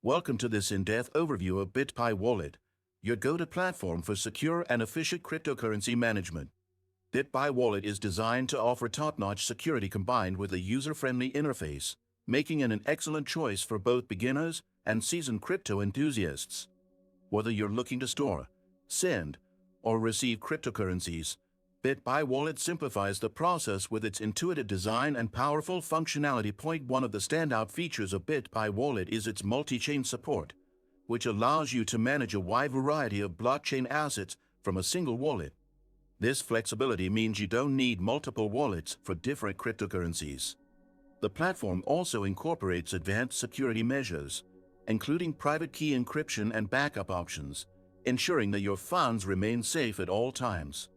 Welcome to this in-depth overview of Bitpie Wallet, your go-to platform for secure and efficient cryptocurrency management. Bitpie Wallet is designed to offer top-notch security combined with a user-friendly interface, making it an excellent choice for both beginners and seasoned crypto enthusiasts. Whether you're looking to store, send, or receive cryptocurrencies, Bitpie Wallet simplifies the process with its intuitive design and powerful functionality. One of the standout features of Bitpie Wallet is its multi-chain support, which allows you to manage a wide variety of blockchain assets from a single wallet. This flexibility means you don't need multiple wallets for different cryptocurrencies. The platform also incorporates advanced security measures, including private key encryption and backup options, ensuring that your funds remain safe at all times.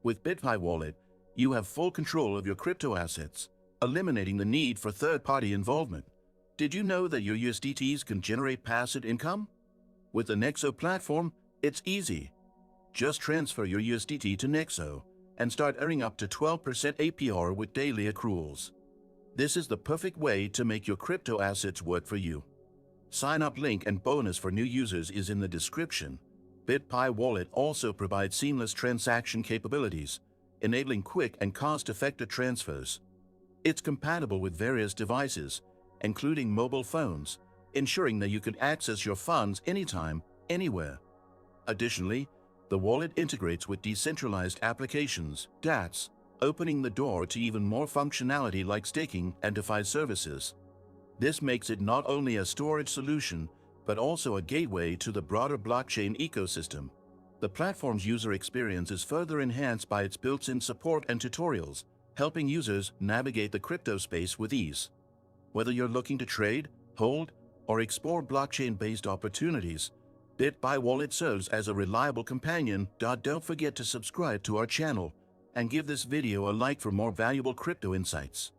With Bitpie Wallet, you have full control of your crypto assets, eliminating the need for third-party involvement. Did you know that your USDTs can generate passive income? With the Nexo platform, it's easy. Just transfer your USDT to Nexo and start earning up to 12% APR with daily accruals. This is the perfect way to make your crypto assets work for you. Sign-up link and bonus for new users is in the description. Bitpie Wallet also provides seamless transaction capabilities, enabling quick and cost-effective transfers. It's compatible with various devices, including mobile phones, ensuring that you can access your funds anytime, anywhere. Additionally, the wallet integrates with decentralized applications, DApps, opening the door to even more functionality like staking and DeFi services. This makes it not only a storage solution, but also a gateway to the broader blockchain ecosystem. The platform's user experience is further enhanced by its built-in support and tutorials, helping users navigate the crypto space with ease. Whether you're looking to trade, hold, or explore blockchain-based opportunities, Bitpie Wallet serves as a reliable companion. Don't forget to subscribe to our channel and give this video a like for more valuable crypto insights.